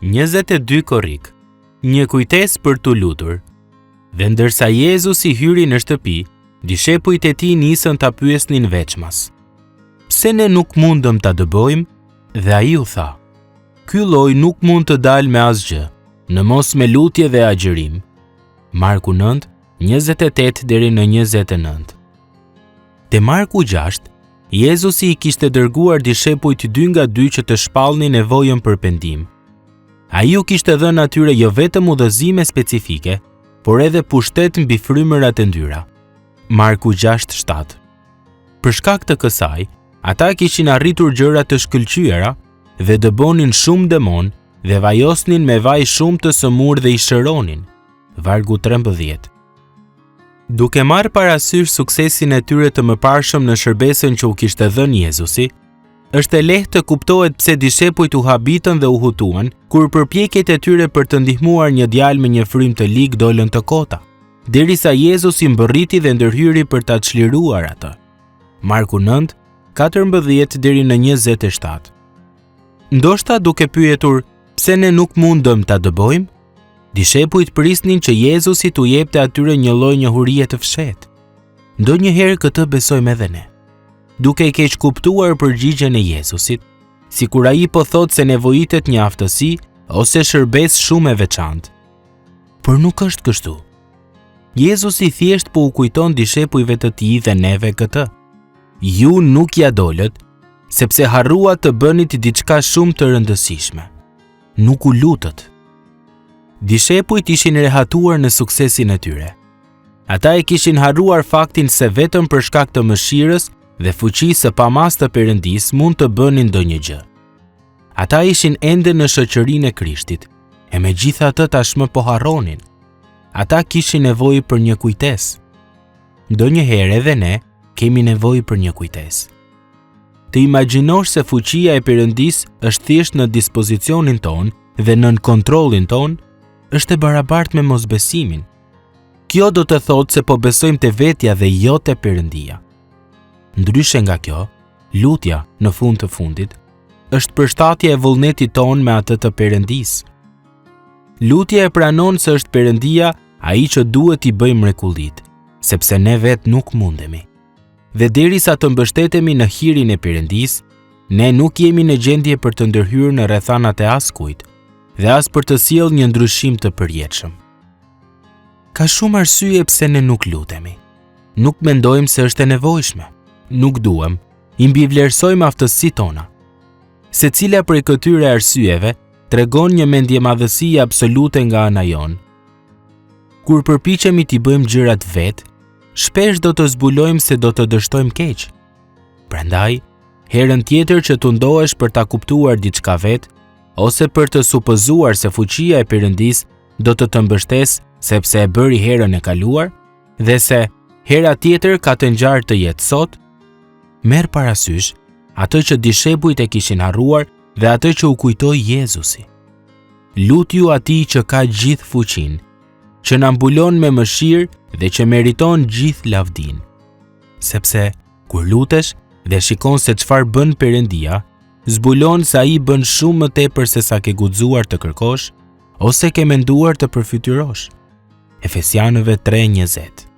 22 Korrik, një kujtes për t'u lutur. Dhe ndërsa Jezusi hyri në shtëpi, dishepujt e tij nisën ta pyesnin veçmas: "Pse ne nuk mundëm ta dëbojmë?" Dhe ai u tha: "Ky lloj nuk mund të dalë me asgjë, në mos me lutje dhe agjërim." Marku 9, 28 deri në 29. Te Marku 6, Jezusi I kishte dërguar dishepujt 2 nga 2 që të shpallnin nevojën për pendim. Ai u kishte dhënë atyre jo vetëm udhëzime specifike, por edhe pushtet mbi frymërat e ndyra. Marku 6:7. Për shkak të kësaj, ata kishin arritur gjëra të shkëlqyera dhe dëbonin shumë demon dhe vajosnin me vaj shumë të sëmurë dhe I shëronin. Vargu 13. Duke marrë parasysh suksesin e tyre të mëparshëm në shërbesën që u kishte dhënë Jezusi, është e lehtë të kuptohet pse dishepujt u habitën dhe u hutuan kur përpjekjet e tyre për të ndihmuar një djalë me një frymë të ligë dolën të kota, derisa Jezusi mbërriti dhe ndërhyri për ta çliruar atë. Marku 9, 14 deri në 27. Ndoshta duke pyetur pse ne nuk mundëm ta dëbojmë, dishepujt prisnin që Jezusi t'u jepte atyre një lloj njohurie të fshehtë. Ndonjëherë këtë besojmë edhe ne. Duke I keq kuptuar përgjigjen e Jezusit, sikur ai po thotë se nevojitet një aftësi ose shërbes shumë e veçantë. Por nuk është kështu. Jezusi thjesht po u kujton dishepujve të tij dhe neve këtë: "Ju nuk ja dolët, sepse harruat të bënit diçka shumë të rëndësishme. Nuk u lutët." Dishepujt ishin rehatuar në suksesin e tyre. Ata e kishin harruar faktin se vetëm për shkak të mëshirës dhe fuqisë së pamas të Perëndis mund të bënin ndonjë gjë. Ata ishin ende në shoqërinë e Krishtit, e megjithatë tashmë po harronin. Ata kishin nevojë për një kujtesë. Ndonjëherë edhe ne kemi nevojë për një kujtesë. Të imagjinosh se fuqia e Perëndis është thjesht në dispozicionin ton dhe nën kontrollin ton, është e barabartë me mosbesimin. Kjo do të thotë se po besojmë te vetja dhe jo te Perëndia. Ndryshe nga kjo, lutja, në fund të fundit, është përshtatja e vullnetit ton me atë të Perëndis. Lutja e pranon se është Perëndia ai që duhet I bëjmë mrekullit, sepse ne vetë nuk mundemi. Dhe derisa të mbështetemi në hirin e Perëndis, ne nuk jemi në gjendje për të ndërhyrë në rrethanat e askujt dhe as për të sjellë një ndryshim të përjetshëm. Ka shumë arsye pse ne nuk lutemi. Nuk mendojmë se është e nevojshme. Nuk duam, I mbivlerësojmë aftësitë tona. Secila prej këtyre arsyeve tregon një mendjemadhësie absolute nga ana jon. Kur përpiqemi t'i bëjmë gjërat vetë, shpesh do të zbulojmë se do të dështojmë keq. Prandaj, herën tjetër që t'u ndohesh për ta kuptuar diçka vetë, ose për të supëzuar se fuqia e Perëndis do të mbështesë sepse e bëri herën e kaluar dhe se hera tjetër ka të ngjarë të jetë sot, merr parasysh atë që dishepujt e kishin harruar dhe atë që u kujtoi Jezusi. Lutju Atij që ka gjithë fuqinë, që na mbulon me mëshirë dhe që meriton gjithë lavdinë. Sepse kur lutesh dhe shikon se çfarë bën Perëndia, zbulon se ai bën shumë më tepër se sa ke guxuar të kërkosh ose ke menduar të përfytyrosh. Efesianëve 3:20.